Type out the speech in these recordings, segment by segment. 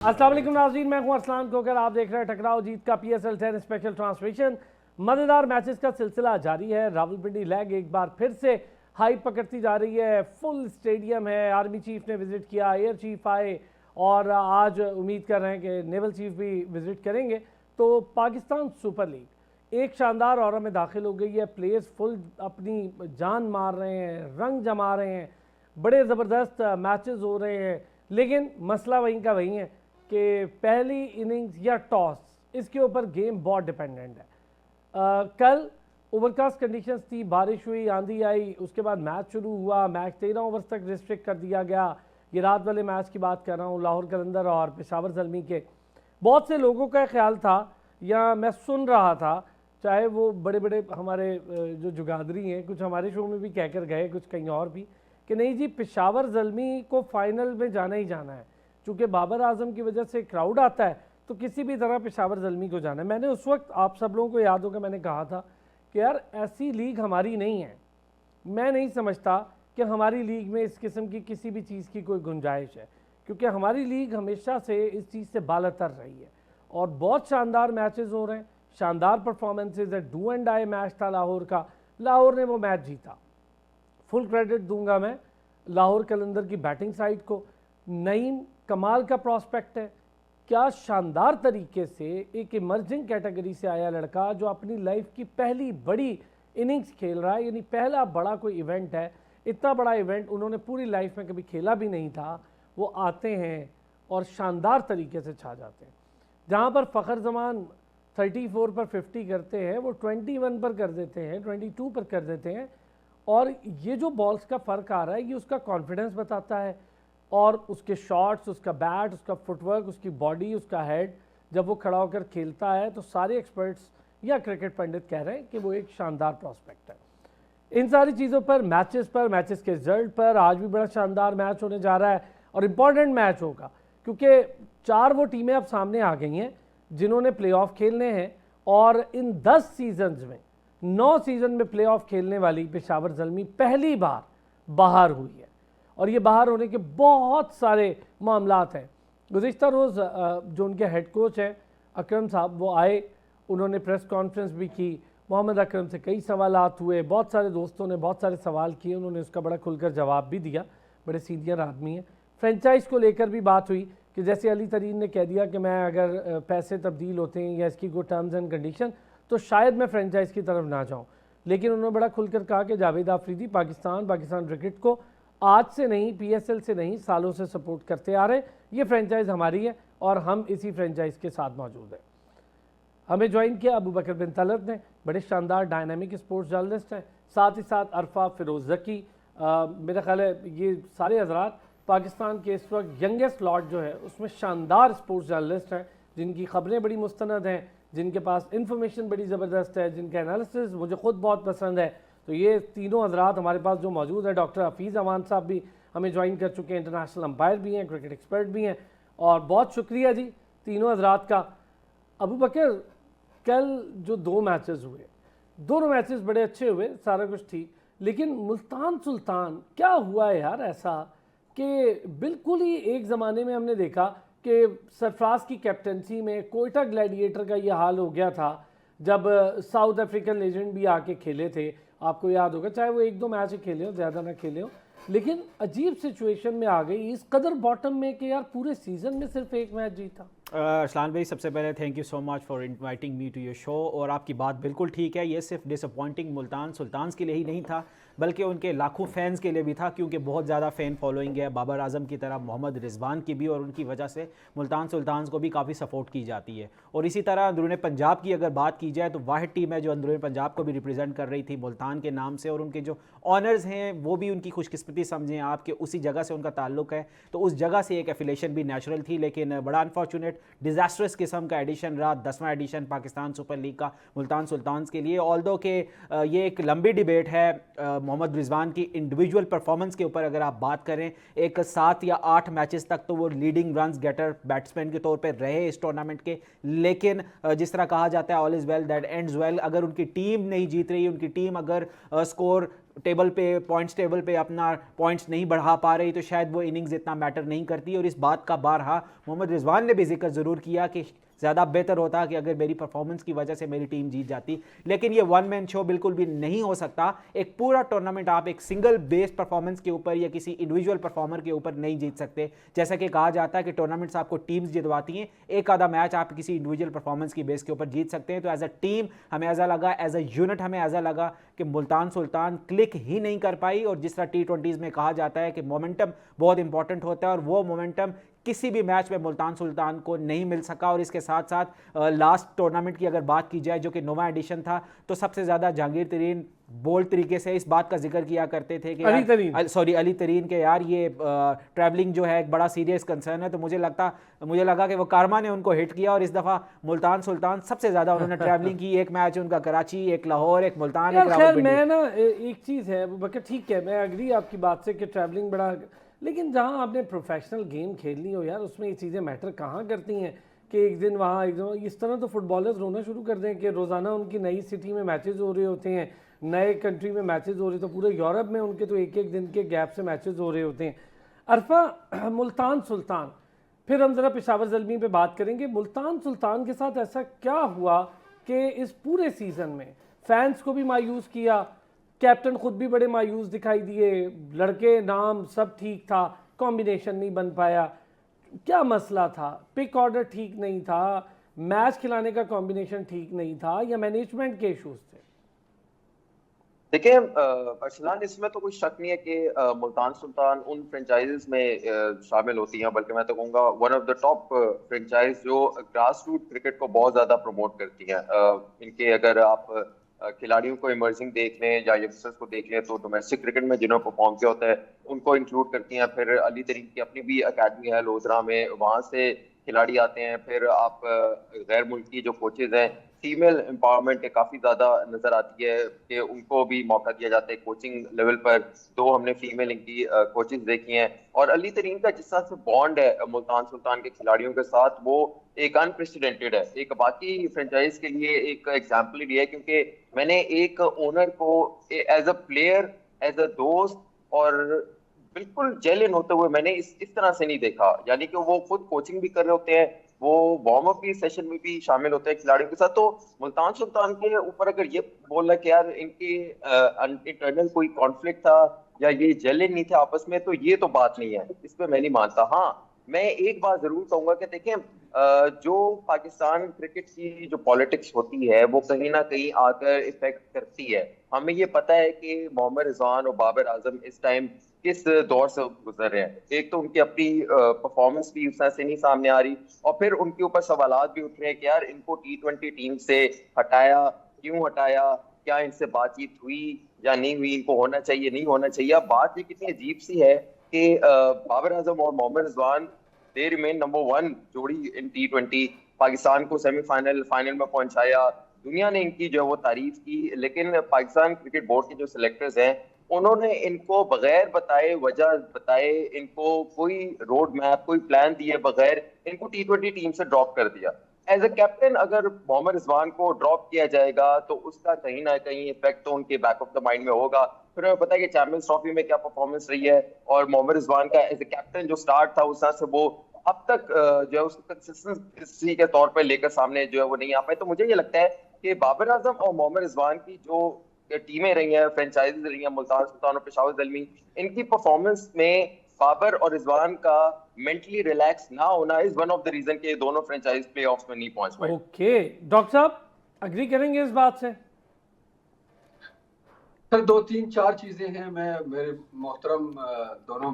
अस्सलाम वालेकुम नाज़रीन, मैं हूं अरसलान कोकर। आप देख रहे हैं टकराव जीत का PSL 10 स्पेशल ट्रांसमिशन। मज़ेदार मैचेस का सिलसिला जारी है। रावलपिंडी लेग एक बार फिर से हाइप पकड़ती जा रही है। फुल स्टेडियम है। आर्मी चीफ ने विजिट किया, एयर चीफ आए और आज उम्मीद कर रहे हैं कि नेवल चीफ भी विजिट करेंगे। तो पाकिस्तान सुपर लीग एक शानदार ऑरा में दाखिल हो गई है। प्लेयर्स फुल अपनी जान मार रहे हैं, रंग जमा रहे हैं, बड़े ज़बरदस्त मैचेस हो रहे हैं। लेकिन मसला वहीं का वहीं है कि पहली इनिंग्स या टॉस, इसके ऊपर गेम बहुत डिपेंडेंट है। कल ओवरकास्ट कंडीशंस थी, बारिश हुई, आंधी आई, उसके बाद मैच शुरू हुआ। मैच 13 ओवर्स तक रिस्ट्रिक्ट कर दिया गया। ये रात वाले मैच की बात कर रहा हूँ, लाहौर कलंदर और पेशावर ज़ल्मी के। बहुत से लोगों का ख्याल था या मैं सुन रहा था, चाहे वो बड़े बड़े हमारे जो जुगादरी हैं, कुछ हमारे शो में भी कहकर गए, कुछ कहीं और भी, कि नहीं जी पेशावर ज़ल्मी को फाइनल में जाना ही जाना है। चूँकि बाबर आजम की वजह से क्राउड आता है तो किसी भी तरह पेशावर ज़ल्मी को जाना है। मैंने उस वक्त, आप सब लोगों को याद होगा, मैंने कहा था कि यार ऐसी लीग हमारी नहीं है। मैं नहीं समझता कि हमारी लीग में इस किस्म की किसी भी चीज़ की कोई गुंजाइश है, क्योंकि हमारी लीग हमेशा से इस चीज़ से बालातर रही है और बहुत शानदार मैचेस हो रहे हैं, शानदार परफॉर्मेंसेज है। डू एंड डाई मैच था लाहौर का, लाहौर ने वो मैच जीता। फुल क्रेडिट दूंगा मैं लाहौर कलंदर की बैटिंग साइड को। नईम कमाल का प्रॉस्पेक्ट है, क्या शानदार तरीके से एक इमर्जिंग कैटेगरी से आया लड़का जो अपनी लाइफ की पहली बड़ी इनिंग्स खेल रहा है, यानी पहला बड़ा कोई इवेंट है। इतना बड़ा इवेंट उन्होंने पूरी लाइफ में कभी खेला भी नहीं था। वो आते हैं और शानदार तरीके से छा जाते हैं। जहाँ पर फ़खर जमान 34 पर 50 करते हैं, वो 21 पर कर देते हैं, 22 पर कर देते हैं। और ये जो बॉल्स का फ़र्क आ रहा है, ये उसका कॉन्फिडेंस बताता है और उसके शॉट्स, उसका बैट, उसका फुटवर्क, उसकी बॉडी, उसका हेड, जब वो खड़ा होकर खेलता है तो सारे एक्सपर्ट्स या क्रिकेट पंडित कह रहे हैं कि वो एक शानदार प्रॉस्पेक्ट है। इन सारी चीज़ों पर, मैचेस के रिजल्ट पर, आज भी बड़ा शानदार मैच होने जा रहा है और इम्पॉर्टेंट मैच होगा, क्योंकि 4 वो टीमें अब सामने आ गई हैं जिन्होंने प्लेऑफ खेलने हैं। और इन 10 सीजन्स में, 9 सीज़न में प्लेऑफ खेलने वाली पेशावर ज़ल्मी पहली बार बाहर हुई है और ये बाहर होने के बहुत सारे मामलात हैं। गुज़िश्ता रोज़ जो उनके हेड कोच हैं अकरम साहब, वो आए, उन्होंने प्रेस कॉन्फ्रेंस भी की। मोहम्मद अकरम से कई सवालात हुए, बहुत सारे दोस्तों ने बहुत सारे सवाल किए, उन्होंने उसका बड़ा खुलकर जवाब भी दिया। बड़े सीनियर आदमी हैं। फ्रेंचाइज़ को लेकर भी बात हुई कि जैसे अली तरीन ने कह दिया कि मैं अगर पैसे तब्दील होते हैं या इसकी कोई टर्म्स एंड कंडीशन तो शायद मैं फ्रेंचाइज़ की तरफ ना जाऊँ। लेकिन उन्होंने बड़ा खुलकर कहा कि जावेद आफरीदी पाकिस्तान क्रिकेट को आज से नहीं, PSL से नहीं, सालों से सपोर्ट करते आ रहे हैं। ये फ्रेंचाइज़ हमारी है और हम इसी फ्रेंचाइज़ के साथ मौजूद हैं। हमें ज्वाइन किया अबू बकर बिन तलत ने, बड़े शानदार डायनामिक स्पोर्ट्स जर्नलिस्ट हैं। साथ ही साथ अरफा फिरोज़ ज़की, मेरा ख्याल है ये सारे हजरात पाकिस्तान के इस वक्त यंगेस्ट लॉट जो है उसमें शानदार स्पोर्ट्स जर्नलिस्ट हैं, जिनकी ख़बरें बड़ी मुस्तनद हैं, जिनके पास इंफॉर्मेशन बड़ी ज़बरदस्त है, जिनका एनालिसिस मुझे ख़ुद बहुत पसंद है। तो ये तीनों हजरात हमारे पास जो मौजूद है, डॉक्टर हफीज़ अमान साहब भी हमें ज्वाइन कर चुके हैं, इंटरनेशनल अंपायर भी हैं, क्रिकेट एक्सपर्ट भी हैं। और बहुत शुक्रिया जी तीनों हजरात का। अबू बकर, कल जो 2 मैचेस हुए, दोनों मैचेस बड़े अच्छे हुए, सारा कुछ ठीक, लेकिन मुल्तान सुल्तान क्या हुआ है यार ऐसा कि बिल्कुल ही एक ज़माने में हमने देखा कि सरफराज की कैप्टनसी में कोयटा ग्लैडिएटर का ये हाल हो गया था, जब साउथ अफ्रीकन लेजेंड भी आके खेले थे। आपको याद होगा, चाहे वो 1-2 मैच खेले हो, ज़्यादा ना खेले हो, लेकिन अजीब सिचुएशन में आ गई इस कदर बॉटम में कि यार पूरे सीज़न में सिर्फ 1 मैच जीता। अरसलान भाई, सबसे पहले thank you so much for inviting me to your show. और आपकी बात बिल्कुल ठीक है, ये सिर्फ डिसअपॉइंटिंग मुल्तान सुल्तान्स के लिए ही नहीं था, बल्कि उनके लाखों फैंस के लिए भी था, क्योंकि बहुत ज़्यादा फ़ैन फॉलोइंग है बाबर आजम की तरह, मोहम्मद रिजवान की भी, और उनकी वजह से मुल्तान सुल्तान्स को भी काफ़ी सपोर्ट की जाती है। और इसी तरह अंदरून पंजाब की अगर बात की जाए तो वाहिद टीम है जो अंदरून पंजाब को भी रिप्रेजेंट कर रही थी मुल्तान के नाम से, और उनके जो ऑनर्स हैं वो भी उनकी खुशकिस्मती समझें आपके, उसी जगह से उनका ताल्लुक है, तो उस जगह से एक एफिलेशन भी नेचुरल थी। लेकिन बड़ा अनफॉर्चुनेट डिजास्टरस किस्म का एडिशन रहा, 10वां एडिशन पाकिस्तान सुपर लीग का मुल्तान सुल्तान्स के लिए। ऑल्दो के ये एक लंबी डिबेट है मोहम्मद रिजवान की इंडिविजुअल परफॉर्मेंस के ऊपर। अगर आप बात करें, एक 7 या 8 मैचेस तक तो वो लीडिंग रन्स गेटर बैट्समैन के तौर पे रहे इस टूर्नामेंट के, लेकिन जिस तरह कहा जाता है all is well that ends well, अगर उनकी टीम नहीं जीत रही, उनकी टीम अगर स्कोर टेबल पे पॉइंट्स टेबल पे अपना पॉइंट्स नहीं बढ़ा पा रही तो शायद वो इनिंग्स इतना मैटर नहीं करती। और इस बात का बारहा मोहम्मद रिजवान ने भी जिक्र ज़रूर किया कि ज़्यादा बेहतर होता कि अगर मेरी परफॉर्मेंस की वजह से मेरी टीम जीत जाती, लेकिन ये वन मैन शो बिल्कुल भी नहीं हो सकता। एक पूरा टूर्नामेंट आप एक सिंगल बेस्ड परफॉर्मेंस के ऊपर या किसी इंडिविजुअल परफॉर्मर के ऊपर नहीं जीत सकते। जैसा कि कहा जाता है कि टूर्नामेंट्स आपको टीम्स जितवाती हैं, एक आधा मैच आप किसी इंडिविजुअल परफॉर्मेंस की बेस के ऊपर जीत सकते हैं। तो एज अ टीम हमें ऐसा लगा, एज अ यूनिट हमें ऐसा लगा कि मुल्तान सुल्तान क्लिक ही नहीं कर पाई। और जिस तरह T20s में कहा जाता है कि मोमेंटम बहुत इंपॉर्टेंट होता है, और वो मोमेंटम किसी भी मैच में मुल्तान सुल्तान को नहीं मिल सका। और इसके साथ साथ लास्ट टूर्नामेंट की अगर बात की जाए जो कि नोवा एडिशन था, तो सबसे ज़्यादा जहांगीर तरीन बोल्ड तरीके से इस बात का जिक्र किया करते थे कि अली तरीन के यार ये ट्रैवलिंग जो है एक बड़ा सीरियस कंसर्न है। तो मुझे लगा कि वो कारमा ने उनको हिट किया, और इस दफ़ा मुल्तान सुल्तान सबसे ज़्यादा उन्होंने ट्रैवलिंग की। एक मैच उनका कराची, एक लाहौर, एक मुल्तान, एक रावलपिंडी। मैं ना एक चीज़ है बकर, ठीक है, मैं अग्री आपकी बात से कि ट्रैवलिंग बड़ा, लेकिन जहाँ आपने प्रोफेशनल गेम खेलनी हो यार, उसमें ये चीज़ें मैटर कहाँ करती हैं कि एक दिन वहाँ एक दिन इस तरह तो फुटबॉलर्स रोना शुरू कर दें कि रोज़ाना उनकी नई सिटी में मैचेस हो रहे होते हैं, नए कंट्री में मैचेस हो रहे, तो पूरे यूरोप में उनके तो एक एक दिन के गैप से मैचेस हो रहे होते हैं। अरफा, मुल्तान सुल्तान, फिर हम ज़रा पेशावर ज़ल्मी पे बात करेंगे। मुल्तान सुल्तान के साथ ऐसा क्या हुआ कि इस पूरे सीज़न में फैंस को भी मायूस किया, कैप्टन खुद भी बड़े मायूस दिखाई दिए, लड़के नाम सब ठीक था, कॉम्बिनेशन नहीं बन पाया, क्या मसला था? पिक ऑर्डर ठीक नहीं था, मैच खिलाने का कॉम्बिनेशन ठीक नहीं था, या मैनेजमेंट के इश्यूज थे? देखिए अरसलान, इसमें तो कोई शक नहीं है कि मुल्तान सुल्तान उन फ्रेंचाइजेस में शामिल होती हैं, बल्कि मैं तो कहूँगा one of the top franchise जो ग्रास रूट क्रिकेट को बहुत ज़्यादा प्रमोट करती हैं। इनके अगर आप खिलाड़ियों को इमर्जिंग देख लें या यंगस्टर्स को देख लें, तो डोमेस्टिक क्रिकेट में जिन्होंने परफॉर्म किया होता है उनको इंक्लूड करती हैं। फिर अली तरीन की अपनी भी अकेडमी है लोधरा में, वहाँ से खिलाड़ी आते हैं। फिर आप गैर मुल्की जो कोचेज हैं, फीमेल एम्पावरमेंट काफी ज्यादा नजर आती है कि उनको भी मौका दिया जाता है कोचिंग लेवल पर। दो हमने फीमेल इनकी कोचेज देखी हैं, और अली तरीन का जिस तरह से बॉन्ड है मुल्तान सुल्तान के खिलाड़ियों के साथ, वो एक अनप्रेसिडेंटेड है। एक बाकी फ्रेंचाइज के लिए एक एग्जाम्पल है, क्योंकि मैंने एक ओनर को as a player, as a दोस्त और बिल्कुल जेलिन होते हुए मैंने इस तरह से नहीं देखा। यानी कि वो खुद कोचिंग भी कर रहे होते हैं, वो वार्म अप की सेशन में भी शामिल होते हैं खिलाड़ियों के साथ। तो मुल्तान सुल्तान के ऊपर अगर ये बोल रहा है कि यार इनके इंटरनल कोई कॉन्फ्लिक्ट था या ये जेलिन नहीं थे आपस में, तो ये तो बात नहीं है, इस पे मैं नहीं मानता। हाँ, मैं एक बात जरूर कहूंगा कि देखें, जो पाकिस्तान क्रिकेट की जो पॉलिटिक्स होती है वो कहीं ना कहीं आकर इफेक्ट करती है। हमें ये पता है कि मोहम्मद रिजवान और बाबर आजम इस टाइम किस दौर से गुजर रहे हैं। एक तो उनकी अपनी परफॉर्मेंस भी उस तरह से नहीं सामने आ रही, और फिर उनके ऊपर सवालात भी उठ रहे हैं कि यार इनको T20 टीम से हटाया, क्यों हटाया, क्या इनसे बातचीत हुई या नहीं हुई, इनको होना चाहिए नहीं होना चाहिए। अब बात ये कितनी अजीब सी है कि बाबर आजम और Mohammad Rizwan they remain number 1 जोड़ी इन T20। पाकिस्तान को सेमीफाइनल फाइनल में पहुंचाया, दुनिया ने इनकी जो है वो तारीफ की, लेकिन पाकिस्तान क्रिकेट बोर्ड के जो सिलेक्टर्स हैं उन्होंने इनको बगैर बताए, वजह बताए, इनको कोई रोड मैप, कोई प्लान दिए बगैर इनको T20 टीम से ड्रॉप कर दिया। एज ए कैप्टन अगर मोहम्मद रिजवान को ड्रॉप किया जाएगा तो उसका कहीं ना कहीं इफेक्ट तो उनके बैक ऑफ द माइंड में होगा। फिर हमें पता है कि चैंपियंस ट्रॉफी में क्या परफॉर्मेंस रही है, और मोहम्मद रिजवान का एज ए कैप्टन जो स्टार्ट था उस तरह से वो अब तक जो है उसको कंसिस्टेंसी के तौर पर लेकर सामने जो है वो नहीं आ पाए। तो मुझे ये लगता है कि बाबर आजम और मोहम्मद रिजवान की जो टीमें रही हैं, फ्रेंचाइजीज रही हैं, मुल्तान सुल्तान और पेशावर ज़ल्मी, इनकी परफॉर्मेंस में बाबर और रिजवान का मेंटली रिलैक्स ना होना is one of the reason के दोनों फ्रेंचाइज प्लेऑफ्स में नहीं पहुंच पाए। ओके डॉक्टर साहब, अग्री करेंगे इस बात से? सर, 2-3-4 चीज़ें हैं। मेरे मोहतरम दोनों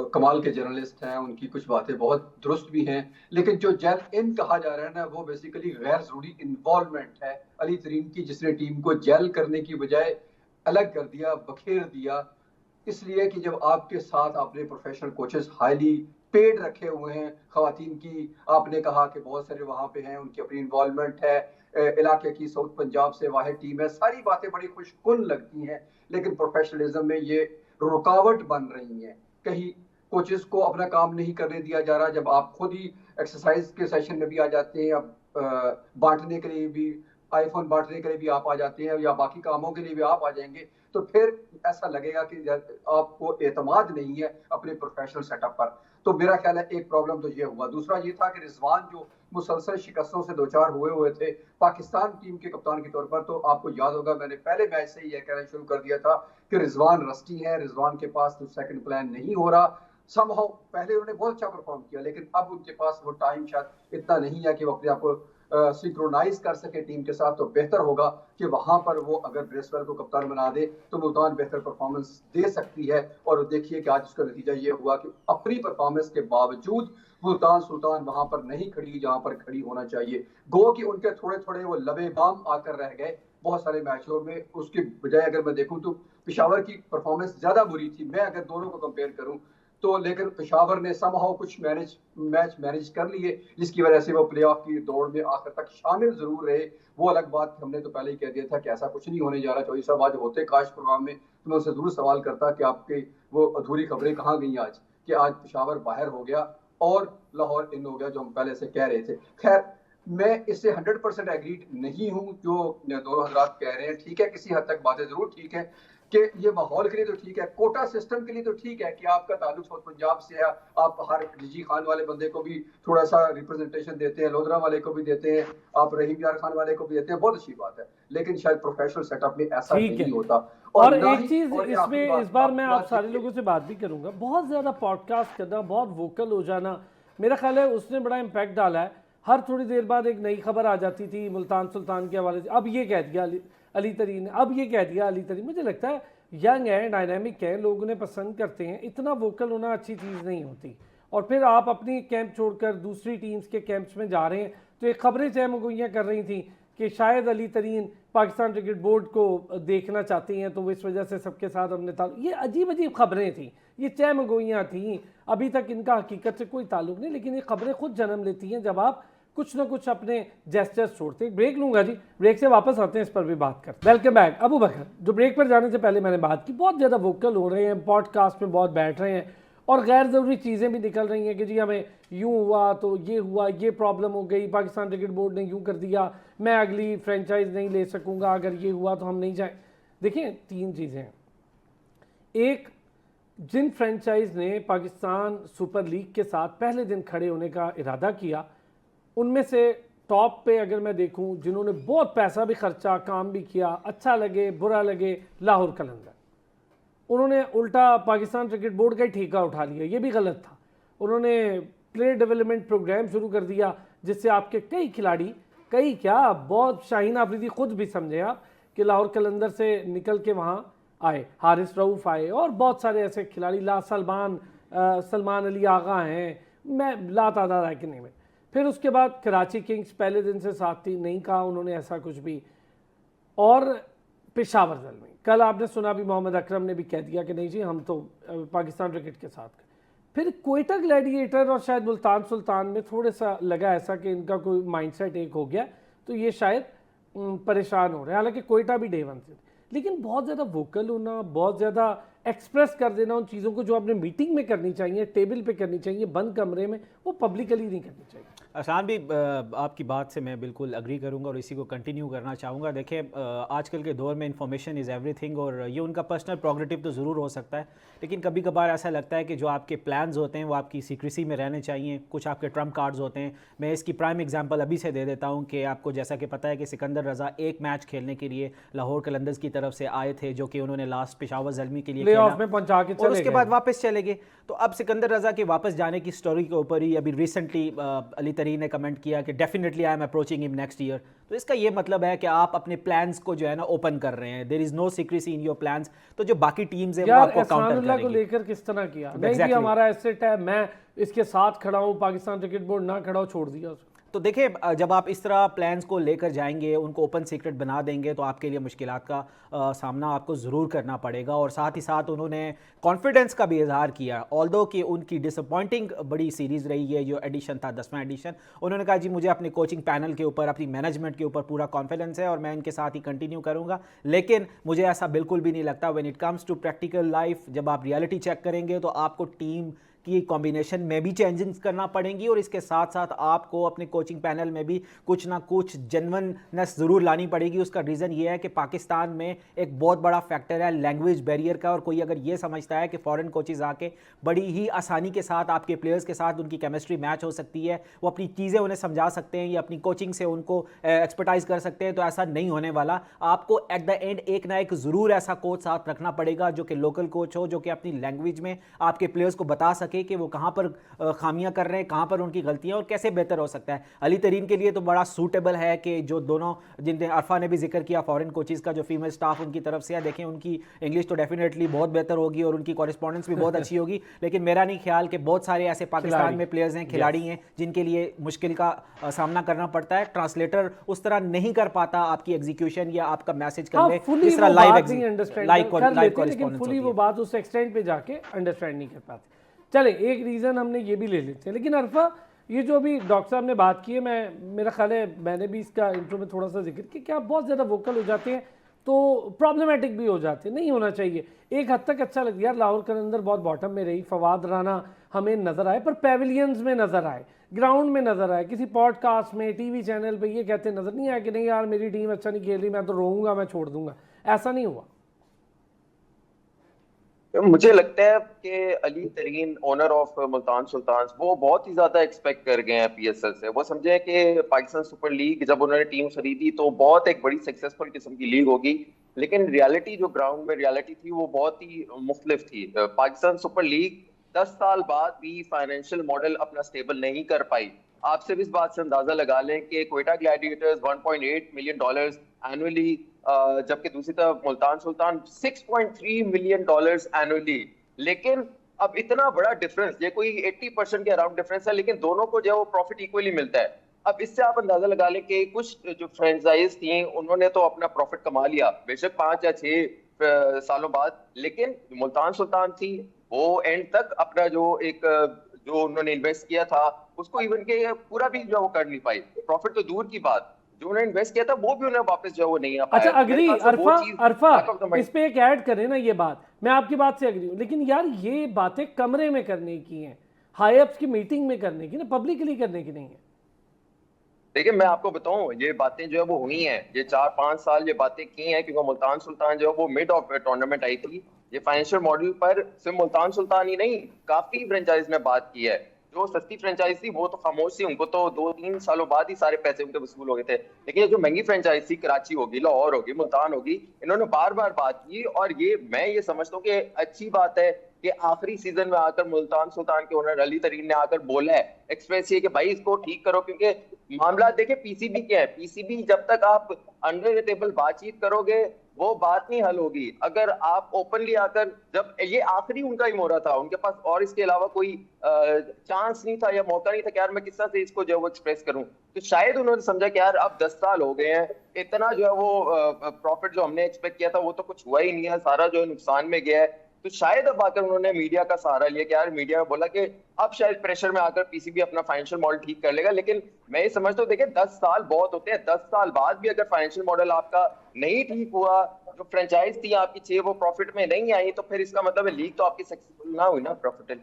कमाल के जर्नलिस्ट हैं, उनकी कुछ बातें बहुत दुरुस्त भी हैं, लेकिन जो जेल इन कहा जा रहा है ना, वो बेसिकली गैर ज़रूरी इन्वॉल्वमेंट है अली तरीन की, जिसने टीम को जेल करने की बजाय अलग कर दिया, बखेर दिया। इसलिए कि जब आपके साथ आपने प्रोफेशनल कोचेस हाईली पेड रखे हुए हैं, खवातीन की आपने कहा कि बहुत सारे वहाँ पे हैं, उनकी अपनी इन्वॉल्वमेंट है, इलाके की साउथ पंजाब से वाहिद टीम है, सारी बातें बड़ी खुशकुन लगती हैं, लेकिन प्रोफेशनलिज्म में ये रुकावट बन रही हैं। कहीं कोचेस को अपना काम नहीं करने दिया जा रहा, जब आप खुद ही एक्सरसाइज के सेशन में भी आ जाते हैं, अब बांटने के लिए भी आईफोन बांटने के लिए भी आप आ जाते हैं या बाकी कामों के लिए भी आप आ जाएंगे, तो फिर ऐसा लगेगा कि आपको एतमाद नहीं है अपने प्रोफेशनल सेटअप पर। तो मेरा ख्याल है एक प्रॉब्लम तो ये हुआ। दूसरा ये था कि रिजवान जो मुसलसल शिकस्तों से दो चार हुए थे पाकिस्तान टीम के कप्तान के तौर पर, तो आपको याद होगा मैंने पहले मैच से ही यह कहना शुरू कर दिया था कि रिजवान रस्टी है, रिजवान के पास तो सेकंड प्लान नहीं हो रहा। समहाउ पहले उन्होंने बहुत अच्छा परफॉर्म किया, लेकिन अब उनके पास वो टाइम शायद इतना नहीं है कि वो अपने आप को सिंक्रोनाइज कर सके टीम के साथ। तो बेहतर होगा कि वहां पर वो अगर ब्रेसवेल को कप्तान बना दे तो मुल्तान बेहतर परफॉर्मेंस दे सकती है। और देखिए कि आज उसका नतीजा ये हुआ कि अपनी परफॉर्मेंस के बावजूद मुल्तान सुल्तान वहां पर नहीं खड़ी जहां पर खड़ी होना चाहिए। गो कि उनके थोड़े थोड़े वो लबे बाम आकर रह गए बहुत सारे मैचों में। उसके बजाय अगर मैं देखूं तो पेशावर की परफॉर्मेंस ज्यादा बुरी थी, मैं अगर दोनों को कंपेयर करूं तो। लेकिन पेशावर ने समहाउ कुछ मैच मैनेज कर लिए, जिसकी वजह से वो प्लेऑफ की दौड़ में आखिर तक शामिल जरूर रहे। वो अलग बात, हमने तो पहले ही कह दिया था कि ऐसा कुछ नहीं होने जा रहा। चौधरी साहब आज होते काश प्रोग्राम में तो मैं उनसे जरूर सवाल करता कि आपके वो अधूरी खबरें कहाँ गई आज, कि आज पेशावर बाहर हो गया और लाहौर इन हो गया जो हम पहले से कह रहे थे। खैर, मैं इससे 100% एग्रीड नहीं हूं जो दोनों हजरात कह रहे हैं। ठीक है, किसी हद तक बातें जरूर ठीक है कि ये माहौल के लिए तो ठीक है, कोटा सिस्टम के लिए तो ठीक है कि आपका ताल्लुक साउथ पंजाब से है, आप हर रिजी खान वाले बंदे को भी थोड़ा सा रिप्रेजेंटेशन देते हैं, लोधरा वाले को भी देते हैं, आप रहीम यार खान वाले को भी देते हैं, बहुत अच्छी बात है। लेकिन शायद प्रोफेशनल सेटअप में ऐसा नहीं होता। और एक चीज इसमें इस बार मैं आप सारे लोगों से बात भी करूंगा, बहुत ज्यादा पॉडकास्ट करना, बहुत वोकल हो जाना, मेरा ख्याल है उसने बड़ा इम्पैक्ट डाला है। हर थोड़ी देर बाद एक नई खबर आ जाती थी मुल्तान सुल्तान के हवाले से, अब ये कह दिया अली तरीन ने, अब ये कह दिया अली तरीन। मुझे लगता है यंग है, डायनामिक है, लोग उन्हें पसंद करते हैं, इतना वोकल होना अच्छी चीज़ नहीं होती। और फिर आप अपनी कैंप छोड़कर दूसरी टीम्स के कैंप्स में जा रहे हैं, तो एक खबरें चहमगोइयाँ कर रही थी कि शायद अली तरीन पाकिस्तान क्रिकेट बोर्ड को देखना चाहती हैं, तो इस वजह से सबके साथ हमने ये अजीब अजीब खबरें थी, ये चहमगोइयाँ थी। अभी तक इनका हकीकत से कोई ताल्लुक नहीं, लेकिन ये खबरें खुद जन्म लेती हैं जब आप कुछ ना कुछ अपने जेस्चर्स छोड़ते हैं। ब्रेक लूंगा जी, ब्रेक से वापस आते हैं, इस पर भी बात करते हैं। Welcome back. अबू बकर, जो ब्रेक पर जाने से पहले मैंने बात की, बहुत ज़्यादा वोकल हो रहे हैं, पॉडकास्ट में बहुत बैठ रहे हैं और गैर ज़रूरी चीज़ें भी निकल रही हैं कि जी हमें यूँ हुआ तो ये हुआ, ये प्रॉब्लम हो गई, पाकिस्तान क्रिकेट बोर्ड ने यूँ कर दिया, मैं अगली फ्रेंचाइज नहीं ले सकूँगा, अगर ये हुआ तो हम नहीं जाए। देखिए, तीन चीज़ें हैं। एक, जिन फ्रेंचाइज ने पाकिस्तान सुपर लीग के साथ पहले दिन खड़े होने का इरादा किया, उनमें से टॉप पे अगर मैं देखूं, जिन्होंने बहुत पैसा भी खर्चा, काम भी किया, अच्छा लगे बुरा लगे, लाहौर कलंदर। उन्होंने उल्टा पाकिस्तान क्रिकेट बोर्ड का ही ठेका उठा लिया, ये भी गलत था। उन्होंने प्लेयर डेवलपमेंट प्रोग्राम शुरू कर दिया, जिससे आपके कई खिलाड़ी, कई क्या, बहुत शाहीन आफरीदी खुद भी समझे आप कि लाहौर कलंदर से निकल के वहाँ आए, हारिस रऊफ़ आए और बहुत सारे ऐसे खिलाड़ी, सलमान अली आगा हैं, मैं लातादाद है कि नहीं में। फिर उसके बाद कराची किंग्स पहले दिन से साथ थी, नहीं कहा उन्होंने ऐसा कुछ भी। और पेशावर ज़ल्मी, कल आपने सुना भी मोहम्मद अकरम ने भी कह दिया कि नहीं जी हम तो पाकिस्तान क्रिकेट के साथ। फिर कोयटा ग्लैडिएटर और शायद मुल्तान सुल्तान में थोड़ा सा लगा ऐसा कि इनका कोई माइंडसेट एक हो गया, तो ये शायद परेशान हो रहे हैं। हालांकि कोयटा भी डे वन से, लेकिन बहुत ज़्यादा वोकल होना, बहुत ज़्यादा एक्सप्रेस कर देना उन चीज़ों को जो आपने मीटिंग में करनी चाहिए, टेबल पे करनी चाहिए, बंद कमरे में, वो पब्लिकली नहीं करनी चाहिए। आसान भी आपकी बात से मैं बिल्कुल अग्री करूंगा और इसी को कंटिन्यू करना चाहूँगा। देखिए, आजकल के दौर में इन्फॉर्मेशन इज़ एवरीथिंग और ये उनका पर्सनल प्रोग्रेटिव तो ज़रूर हो सकता है, लेकिन कभी कभार ऐसा लगता है कि जो आपके प्लान्स होते हैं वो आपकी सीक्रेसी में रहने चाहिए। कुछ आपके ट्रम्प कार्ड्स होते हैं। मैं इसकी प्राइम एग्जांपल अभी से दे देता हूँ कि आपको जैसा कि पता है कि सिकंदर रज़ा एक मैच खेलने के लिए लाहौर कलंदर्स की तरफ से आए थे, जो कि उन्होंने लास्ट पेशावर ज़ल्मी के लिए खेला और उसके बाद वापस चले गए। तो अब सिकंदर रज़ा के वापस जाने की स्टोरी के ऊपर ही अभी रिसेंटली अली तरीन ने कमेंट किया कि definitely I am approaching him next year. तो इसका ये मतलब है कि आप अपने प्लान्स को जो है ना ओपन कर रहे हैं, there is no secrecy in your plans. तो जो बाकी टीम्स हैं वो आपको काउंटर करेंगी। को लेकर किस तरह किया, नहीं जी हमारा एसेट है, मैं इसके साथ खड़ा हूं, पाकिस्तान क्रिकेट बोर्ड ना खड़ा हो, छोड़ दिया उसको। तो देखिए, जब आप इस तरह प्लान्स को लेकर जाएंगे, उनको ओपन सीक्रेट बना देंगे, तो आपके लिए मुश्किलात का सामना आपको ज़रूर करना पड़ेगा। और साथ ही साथ उन्होंने कॉन्फिडेंस का भी इजहार किया, ऑल्दो कि उनकी डिसअपॉइंटिंग बड़ी सीरीज़ रही है जो एडिशन था, 10वां एडिशन। उन्होंने कहा जी मुझे अपने कोचिंग पैनल के ऊपर, अपनी मैनेजमेंट के ऊपर पूरा कॉन्फिडेंस है और मैं इनके साथ ही कंटिन्यू करूँगा। लेकिन मुझे ऐसा बिल्कुल भी नहीं लगता when it comes to practical life, जब आप रियलिटी चेक करेंगे तो आपको टीम की कॉम्बिनेशन में भी चेंजेस करना पड़ेंगी और इसके साथ साथ आपको अपने कोचिंग पैनल में भी कुछ ना कुछ जेन्युइननेस ज़रूर लानी पड़ेगी। उसका रीज़न ये है कि पाकिस्तान में एक बहुत बड़ा फैक्टर है लैंग्वेज बैरियर का, और कोई अगर ये समझता है कि फॉरेन कोचेज़ आके बड़ी ही आसानी के साथ आपके प्लेयर्स के साथ उनकी केमिस्ट्री मैच हो सकती है, वो अपनी चीज़ें उन्हें समझा सकते हैं या अपनी कोचिंग से उनको एक्सपर्टाइज कर सकते हैं, तो ऐसा नहीं होने वाला। आपको एट द एंड एक ना एक ज़रूर ऐसा कोच साथ रखना पड़ेगा जो कि लोकल कोच हो, जो कि अपनी लैंग्वेज में आपके प्लेयर्स को बता सके कि वो कहाँ पर खामियां कर रहे हैं, कहाँ पर उनकी गलतियां और कैसे बेहतर हो सकता है। अली तरीन के लिए तो बड़ा सूटेबल है कि जो दोनों, जिनने अरफा ने भी जिक्र किया फॉरेन कोचेज़ का, जो फीमेल स्टाफ उनकी तरफ से है, देखें उनकी इंग्लिश तो डेफिनेटली बहुत बेहतर होगी और उनकी कॉरेस्पॉन्डेंस भी बहुत अच्छी होगी, लेकिन मेरा नहीं ख्याल कि बहुत सारे ऐसे पाकिस्तान में प्लेयर्स हैं, खिलाड़ी हैं, जिनके लिए मुश्किल का सामना करना पड़ता है। ट्रांसलेटर उस तरह नहीं कर पाता आपकी एग्जीक्यूशन या आपका मैसेज करने जिस तरह लाइव फुली वो बात उस एक्सटेंट पे जाके अंडरस्टैंड नहीं कर पाते। चले एक रीज़न हमने ये भी ले लेते हैं, लेकिन अरफा ये जो अभी डॉक्टर साहब ने बात की है, मेरा ख्याल है मैंने भी इसका इंट्रो में थोड़ा सा जिक्र किया कि आप बहुत ज़्यादा वोकल हो जाते हैं तो प्रॉब्लमेटिक भी हो जाते हैं, नहीं होना चाहिए। एक हद तक अच्छा लग गया, लाहौर कलंदर बहुत बॉटम में रही, फवाद राना हमें नज़र आए पर पेविलियंस में नज़र आए, ग्राउंड में नज़र आए, किसी पॉडकास्ट में टीवी चैनल पे ये कहते नज़र नहीं आया कि नहीं यार मेरी टीम अच्छा नहीं खेल रही, मैं तो रोऊंगा, मैं छोड़ दूंगा, ऐसा नहीं हुआ। मुझे लगता है कि अली तरीन ओनर ऑफ मुल्तान सुल्तान वो बहुत ही ज्यादा एक्सपेक्ट कर गए हैं पीएसएल से। वो समझे कि पाकिस्तान सुपर लीग जब उन्होंने टीम खरीदी तो बहुत एक बड़ी सक्सेसफुल किस्म की लीग होगी, लेकिन रियलिटी जो ग्राउंड में रियलिटी थी वो बहुत ही मुख्तलिफ थी। पाकिस्तान सुपर लीग 10 साल बाद भी फाइनेंशियल मॉडल अपना स्टेबल नहीं कर पाई। आप सिर्फ इस बात से अंदाजा लगा लें कि क्वेटा ग्लैडिएटर्स $1.8 मिलियन एनुअली, जबकि दूसरी तरफ मुल्तान सुल्तान $6.3 मिलियन एनुअली। लेकिन अब इतना बड़ा डिफरेंस, ये कोई 80% के अराउंड डिफरेंस है, लेकिन दोनों को जो है वो प्रॉफिट इक्वली मिलता है। अब इससे आप अंदाजा लगा लें कि कुछ जो फ्रेंचाइज थी उन्होंने तो अपना प्रॉफिट कमा लिया बेशक 5 या 6 सालों बाद, लेकिन मुल्तान सुल्तान थी वो एंड तक अपना जो उन्होंने इन्वेस्ट किया था उसको इवन के पूरा भी जो वो कर नहीं पाई। प्रॉफिट तो दूर की बात, जो उन्होंने इन्वेस्ट किया था वो भी उन्हें वापस जो वो नहीं आ पाया। अच्छा अग्री अरफा इस पे एक ऐड करें ना, ये बात मैं आपकी बात से अग्री हूं, लेकिन यार ये बातें कमरे में करने की हैं, हाई अप्स की मीटिंग में करने की ना, पब्लिकली करने की नहीं है। देखिए मैं आपको बताऊं, ये बातें जो है वो हुई हैं, ये 4-5 साल ये बातें की हैं, क्योंकि मुल्तान सुल्तान जो है वो मिड ऑफ टूर्नामेंट आई थी। ये फाइनेंशियल मॉडल पर सिर्फ मुल्तान सुल्तान ही नहीं, काफी फ्रेंचाइज ने बात की है। जो सस्ती फ्रेंचाइज थी वो तो खामोश थी, उनको तो 2-3 सालों बाद ही सारे पैसे उनके वसूल हो गए थे। लेकिन ये जो महंगी फ्रेंचाइज थी, कराची होगी, लाहौर होगी, मुल्तान होगी, इन्होंने बार बार बात की। और मैं ये समझता हूँ कि अच्छी बात है कि आखिरी सीजन में आकर मुल्तान सुल्तान के ओनर अली तरीन ने आकर बोला है, एक्सप्रेस ये कि भाई इसको ठीक करो, क्योंकि मामला देखे पीसीबी क्या है। पीसीबी जब तक आप अंडर द टेबल बातचीत करोगे वो बात नहीं हल होगी। अगर आप ओपनली आकर, जब ये आखिरी उनका ही मोहरा था, उनके पास और इसके अलावा कोई चांस नहीं था या मौका नहीं था कि यार मैं किस तरह से इसको जो है वो एक्सप्रेस करूं, तो शायद उन्होंने समझा कि यार अब 10 साल हो गए हैं, इतना जो है वो प्रॉफिट जो हमने एक्सपेक्ट किया था वो तो कुछ हुआ ही नहीं है, सारा जो है नुकसान में गया है। तो शायद अब आकर उन्होंने मीडिया का सहारा लिया कि यार मीडिया में बोला कि अब शायद प्रेशर में आकर पीसीबी अपना फाइनेंशियल मॉडल ठीक कर लेगा। लेकिन मैं ये समझता हूँ, देखिए 10 साल बहुत होते हैं, 10 साल बाद भी अगर फाइनेंशियल मॉडल आपका नहीं ठीक हुआ, जो फ्रेंचाइज थी आपकी 6 वो प्रॉफिट में नहीं आई, तो फिर इसका मतलब लीग तो आपकी सक्सेसफुल ना हुई ना, प्रॉफिटेबल।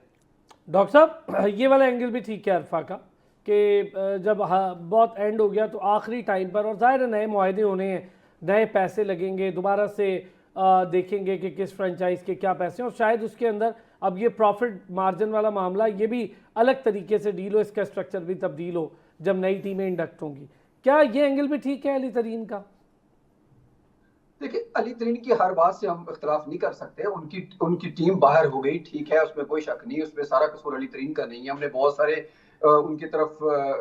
डॉक्टर साहब ये वाला एंगल भी ठीक है अरफा का कि जब बहुत एंड हो गया तो आखिरी टाइम पर, और जाहिर नए मुआहदे होने हैं, नए पैसे लगेंगे, दोबारा से देखेंगे कि किस फ्रेंचाइज के क्या पैसे हैं, और शायद उसके अंदर अब ये प्रॉफिट मार्जिन वाला मामला ये भी अलग तरीके से डील हो, इसका स्ट्रक्चर भी तब्दील हो जब नई टीमें इंडक्ट होंगी। क्या ये एंगल भी ठीक है अली तरीन का? देखिए अली तरीन की हर बात से हम इख्तलाफ नहीं कर सकते। उनकी टीम बाहर हो गई, ठीक है, उसमें कोई शक नहीं, उसमें सारा कसूर अली तरीन का नहीं है। हमने बहुत सारे उनकी तरफ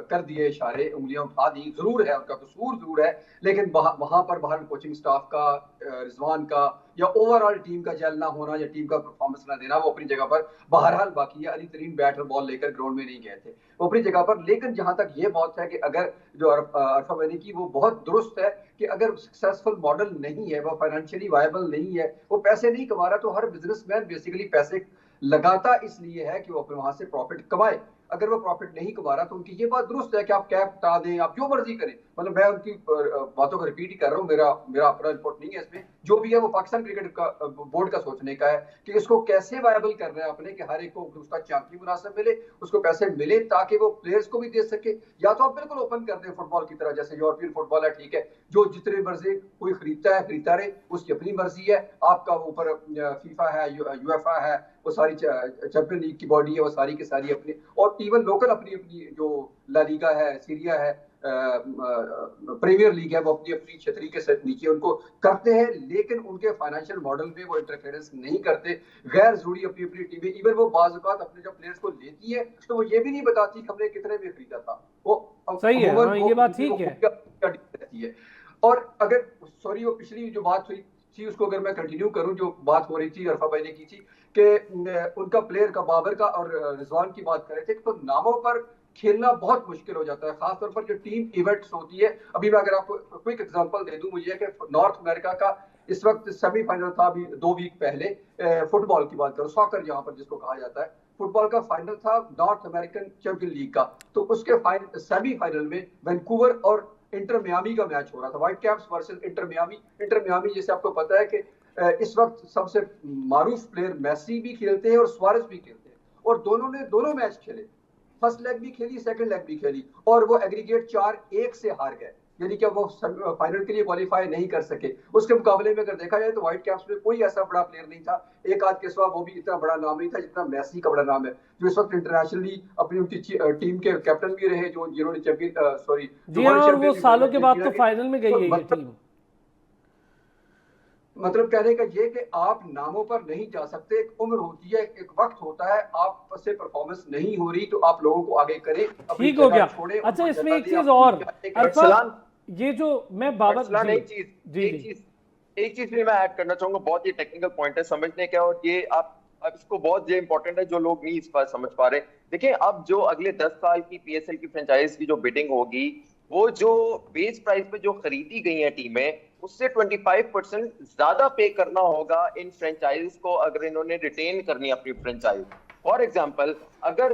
कर दिए इशारे, उंगलियां उठा दी, जरूर है उनका कसूर जरूर है, लेकिन वहां पर बाहर कोचिंग स्टाफ का, रिजवान का या ओवरऑल टीम का जल ना होना या टीम का परफॉर्मेंस ना देना, वो अपनी जगह पर बहरहाल बाकी है। अली तरीन बैट और बॉल लेकर ग्राउंड में नहीं गए थे, वो अपनी जगह पर। लेकिन जहां तक ये बात है कि अगर जो अरफा मैंने की वो बहुत दुरुस्त है कि अगर सक्सेसफुल मॉडल नहीं है, वो फाइनेंशियली वायबल नहीं है, वो पैसे नहीं कमा रहा, तो हर बिजनेसमैन बेसिकली पैसे लगाता इसलिए है कि वो अपने वहां से प्रॉफिट कमाए। अगर वो प्रॉफिट नहीं कमा रहा तो उनकी ये बात दुरुस्त है कि आप कैप हटा दें, आप जो मर्जी करें। मतलब मैं उनकी बातों को रिपीट ही कर रहा हूँ, मेरा अपना रिपोर्ट नहीं है इसमें। जो भी है वो पाकिस्तान क्रिकेट का बोर्ड का सोचने का है कि इसको कैसे वायबल करना है अपने, कि हर एक को उसका चैंपियन मुनासिब मिले, उसको पैसे मिले ताकि वो प्लेयर्स को भी दे सके। या तो आप बिल्कुल ओपन कर दें फुटबॉल की तरह, जैसे यूरोपियन फुटबॉल है, ठीक है, जो जितने मर्जी कोई खरीदता रहे, उसकी अपनी मर्जी है। आपका ऊपर फीफा है, यूएफए है, वो सारी चैंपियन लीग की बॉडी है, वो सारी की सारी अपनी, और इवन लोकल अपनी अपनी जो ला लीगा है, सीरिया है, प्रीमियर लीग है, वो अपनी अपनी छतरी के साथ नीचे उनको करते हैं, लेकिन उनके फाइनेंशियल मॉडल में वो इंटरफेरेंस नहीं करते। गैर जरूरी अपनी अपनी टीमें, इवन वो बाज़ औक़ात अपने जब प्लेयर्स को लेती है तो वो ये भी नहीं बताती कि हमने कितने में खरीदा था। वो सही है, हाँ, ये बात ठीक है। और अगर सॉरी वो पिछली जो बात हुई थी उसको अगर मैं कंटिन्यू करूं, जो बात हो रही थी अरफा भाई ने की थी कि उनका प्लेयर का, बाबर का और रिजवान की बात कर रहे थे, तो नामों पर खेलना बहुत मुश्किल हो जाता है, खासतौर पर जो टीम इवेंट्स होती है। अभी मैं अगर आपको क्विक एग्जांपल दे दूं, मुझे कि नॉर्थ अमेरिका का इस वक्त सेमीफाइनल था अभी 2 वीक पहले, फुटबॉल की बात करूं, सॉकर यहाँ पर जिसको कहा जाता है, फुटबॉल का फाइनल था नॉर्थ अमेरिकन चैंपियन लीग का। तो उसके सेमीफाइनल में वैंकूवर और इंटर मियामी का मैच हो रहा था, white caps versus inter Miami. Inter Miami जैसे आपको पता है कि इस वक्त सबसे मारूफ प्लेयर मेसी भी खेलते हैं और सुआरेज भी खेलते हैं, और दोनों ने दोनों मैच खेले, फर्स्ट लेग भी खेली, सेकंड लेग भी खेली, और वो एग्रीगेट 4-1 से हार गए, यानी कि वो फाइनल के लिए क्वालिफाई नहीं कर सके। उसके मुकाबले में अगर देखा जाए तो व्हाइट कैप्स में कोई ऐसा बड़ा प्लेयर नहीं था, एक आध के सिवा, वो भी इतना बड़ा नाम नहीं था जितना मेसी का बड़ा नाम है, जो इस वक्त इंटरनेशनली अपनी उनकी टीम के कैप्टन भी रहे, जो जिन्होंने चैंपियन सॉरी जी हाँ, वो सालों के बाद तो फाइनल में गई है ये टीम। मतलब कहने का ये कि आप नामों पर नहीं जा सकते, एक उम्र होती है, एक वक्त होता है, आप से परफॉर्मेंस नहीं हो रही तो आप लोगों को आगे करें, ठीक हो गया। अच्छा, इसमें एक चीज और, ये जो मैं बाबर एक चीज भी मैं ऐड करना चाहूंगा, बहुत ही टेक्निकल पॉइंट है समझने का, और ये आप इसको बहुत ये इंपॉर्टेंट है जो लोग नहीं इस बार समझ पा रहे। देखिए, अब जो अगले 10 साल की पीएसएल की फ्रेंचाइज की जो बिडिंग होगी, वो जो बेस प्राइस पे जो खरीदी गई है टीमें, उससे 25% ज्यादा पे करना होगा इन फ्रेंचाइज को, अगर इन्होंने रिटेन करनी अपनी फ्रेंचाइज। फॉर एग्जांपल, अगर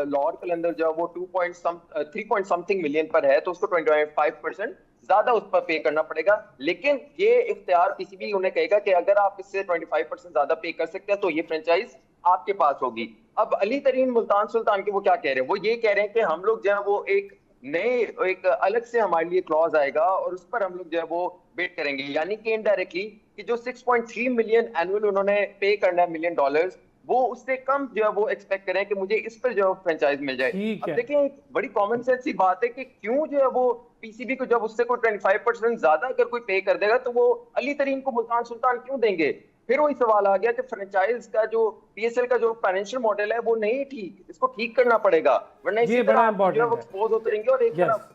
लॉर्ड कैलेंडर जो वो 3 समथिंग मिलियन पर है, तो उसको 25% ज्यादा उस पर पे करना पड़ेगा। लेकिन ये इख्तियार किसी भी उन्हें कहेगा कि अगर आप इससे 25% ज्यादा पे कर सकते हैं तो ये फ्रेंचाइज आपके पास होगी। अब अली तरीन मुल्तान सुल्तान के वो क्या कह रहे हैं, वो ये कह रहे हैं कि हम लोग जो है वो एक अलग से हमारे लिए क्लॉज आएगा और उस पर हम लोग जो है वो बेट करेंगे, यानी कि इनडायरेक्टली कि जो 6.3 मिलियन एनुअल उन्होंने पे करना है $1 मिलियन, वो उससे कम जो है वो एक्सपेक्ट करें कि मुझे इस पर जो फ्रेंचाइज मिल जाए। अब देखिए, एक बड़ी कॉमन सेंस की बात है कि क्यों जो है वो पीसीबी को जब उससे कोई 25% ज्यादा अगर कोई पे कर देगा तो वो अली तरीन को मुल्तान सुल्तान क्यों देंगे। फिर वही सवाल आ गया कि फ्रेंचाइज का जो पीएसएल का जो फाइनेंशियल मॉडल है वो नहीं ठीक, इसको ठीक करना पड़ेगा, वरना ये बड़ा इंपॉर्टेंट है, एक्सपोज होते रहेंगे। और एक तरफ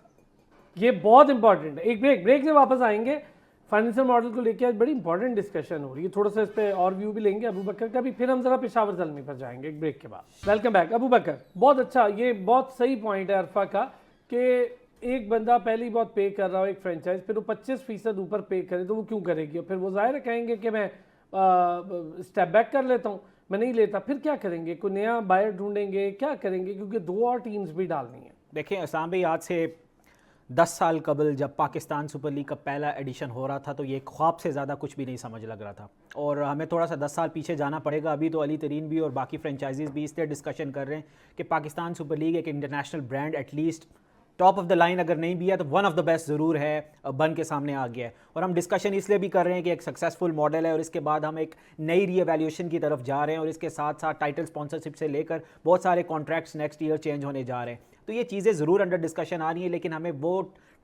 ये बहुत इंपॉर्टेंट है। एक ब्रेक से वापस आएंगे, फाइनेंशियल मॉडल को लेकर आज बड़ी इंपॉर्टेंट डिस्कशन हो रही है, थोड़ा सा इस पे और व्यू भी लेंगे अबू बकर का भी, फिर हम जरा पेशावर ज़ल्मी पर जाएंगे एक ब्रेक के बाद। वेलकम बैक अबू बकर। बहुत अच्छा, ये बहुत सही पॉइंट है अरफा का कि एक बंदा पहले ही बहुत पे कर रहा हो एक फ्रेंचाइज, फिर वो 25% ऊपर पे करे तो वो क्यों करेगी, और फिर वो जाहिर कहेंगे कि मैं स्टेप बैक कर लेता हूँ, मैं नहीं लेता। फिर क्या करेंगे, कोई नया बायर ढूंढेंगे, क्या करेंगे, क्योंकि 2 और टीम्स भी डालनी है। देखिए असाम भाई, आज से 10 साल कबल जब पाकिस्तान सुपर लीग का पहला एडिशन हो रहा था तो ये ख्वाब से ज़्यादा कुछ भी नहीं समझ लग रहा था, और हमें थोड़ा सा 10 साल पीछे जाना पड़ेगा। अभी तो अली तरीन भी और बाकी फ्रेंचाइजीज भी इसलिए डिस्कशन कर रहे हैं कि पाकिस्तान सुपर लीग एक international brand, at least top of the line अगर नहीं भी है तो वन ऑफ द बेस्ट ज़रूर है, बन के सामने आ गया है। और हम डिस्कशन इसलिए भी कर रहे हैं कि एक सक्सेसफुल मॉडल है और इसके बाद हम एक नई रीएवैल्यूएशन की तरफ जा रहे हैं, और इसके साथ साथ टाइटल स्पॉन्सरशिप से लेकर बहुत सारे कॉन्ट्रैक्ट्स नेक्स्ट ईयर चेंज होने जा रहे हैं। तो ये चीज़ें ज़रूर अंडर डिस्कशन आ रही हैं, लेकिन हमें वो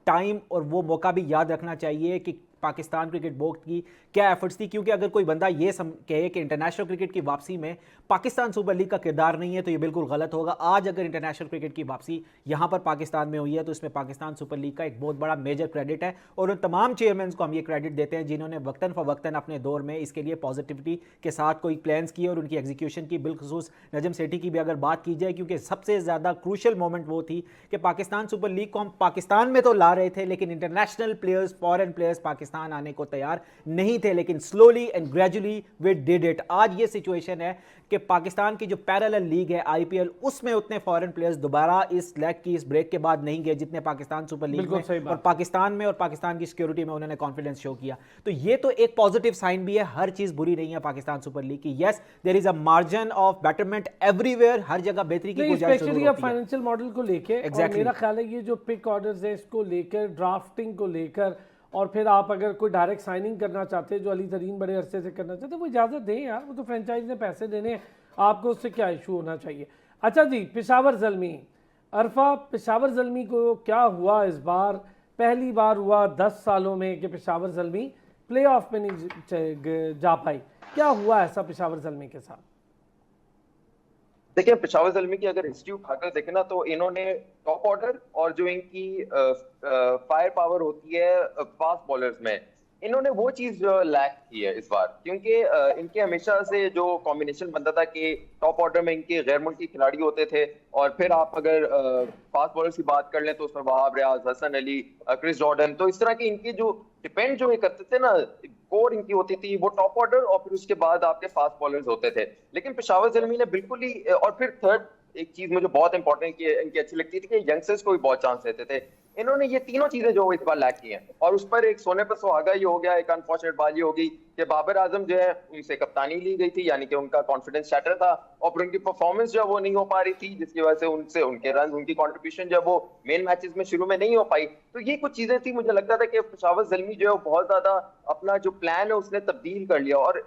टाइम और वो मौका भी याद रखना चाहिए कि पाकिस्तान क्रिकेट बोर्ड की क्या एफर्ट्स थी, क्योंकि अगर कोई बंदा ये कहे कि इंटरनेशनल क्रिकेट की वापसी में पाकिस्तान सुपर लीग का किरदार नहीं है तो ये बिल्कुल गलत होगा। आज अगर इंटरनेशनल क्रिकेट की वापसी यहाँ पर पाकिस्तान में हुई है तो इसमें पाकिस्तान सुपर लीग का एक बहुत बड़ा मेजर क्रेडिट है, और उन तमाम चेयरमैन को हम ये क्रेडिट देते हैं जिन्होंने वक्तन फ़वक्तन अपने दौर में इसके लिए पॉजिटिविटी के साथ कोई प्लान्स किए और उनकी एग्जीक्यूशन की। बिलखुसूस नजम सेठी की भी अगर बात की जाए, क्योंकि सबसे ज़्यादा क्रूशल मोमेंट वो थी कि पाकिस्तान सुपर लीग को हम पाकिस्तान में तो ला रहे थे, लेकिन international players, foreign players Pakistan Pakistan आने को तैयार नहीं थे, लेकिन slowly and gradually we did it. आज ये सिचुएशन है कि पाकिस्तान की जो पैरेलल लीग है IPL, उसमें उतने फॉरेन प्लेयर्स दोबारा इस लेग की इस ब्रेक के बाद नहीं गए जितने पाकिस्तान सुपर लीग में और पाकिस्तान में और पाकिस्तान की सिक्योरिटी में उन्होंने कॉन्फिडेंस शो किया। तो ये तो एक पॉजिटिव साइन भी है, हर चीज बुरी नहीं है पाकिस्तान सुपर लीग की। Yes, there is a margin of betterment everywhere, हर जगह बेहतरी की गुंजाइश जरूर होती है फाइनेंशियल मॉडल को लेके। और मेरा ख्याल है ये जो पिक ऑर्डर्स है इसको लेकर, ड्राफ्टिंग को लेकर, और फिर आप अगर कोई डायरेक्ट साइनिंग करना चाहते हैं जो अली तरीन बड़े अरसे से करना चाहते हैं, वो इजाज़त दें यार, वो तो फ्रेंचाइज ने पैसे देने हैं, आपको उससे क्या इशू होना चाहिए। अच्छा जी, पेशावर ज़ल्मी, अरफा पेशावर ज़ल्मी को क्या हुआ इस बार? पहली बार हुआ 10 सालों में कि पेशावर ज़ल्मी प्ले ऑफ में नहीं जा पाई, क्या हुआ ऐसा पेशावर ज़ल्मी के साथ? देखिए, पेशावर ज़ल्मी की अगर हिस्ट्री उठाकर देखें ना, तो इन्होंने टॉप ऑर्डर और जो इनकी फायर पावर होती है फास्ट बॉलर्स में, इन्होंने वो चीज लैक की है इस बार, क्योंकि इनके हमेशा से जो कॉम्बिनेशन बनता था कि टॉप ऑर्डर में इनके गैर मुल्की खिलाड़ी होते थे, और फिर आप अगर फास्ट बॉलर्स की बात कर लें तो उसमें वहाब रियाज, हसन अली, क्रिस जॉर्डन, तो इस तरह के इनके जो डिपेंड जो ये करते थे ना, कोर इनकी होती थी वो टॉप ऑर्डर, और फिर उसके बाद आपके फास्ट बॉलर्स होते थे। लेकिन पेशावर ज़ल्मी ने बिल्कुल ही, और फिर थर्ड एक चीज मुझे बहुत इंपॉर्टेंट की इनकी अच्छी लगती थी कि यंगस्टर्स को भी बहुत चांस देते थे। इन्होंने ये तीनों चीजें जो इस बार लैक की हैं, और उस पर एक सोने पर सुहागा ये हो गया, एक अनफॉर्चुनेट बात ये होगी कि बाबर आजम जो है उनसे कप्तानी ली गई थी, यानी कि उनका कॉन्फिडेंस शैटर था, और फिर उनकी परफॉर्मेंस जो वो नहीं हो पा रही थी, जिसकी वजह से उनसे उनके रन, उनकी कंट्रीब्यूशन जब वो मेन मैचेस में शुरू में नहीं हो पाई। तो ये कुछ चीजें थी, मुझे लगता था कि पेशावर ज़ल्मी जो है बहुत ज्यादा अपना जो प्लान है उसने तब्दील कर लिया, और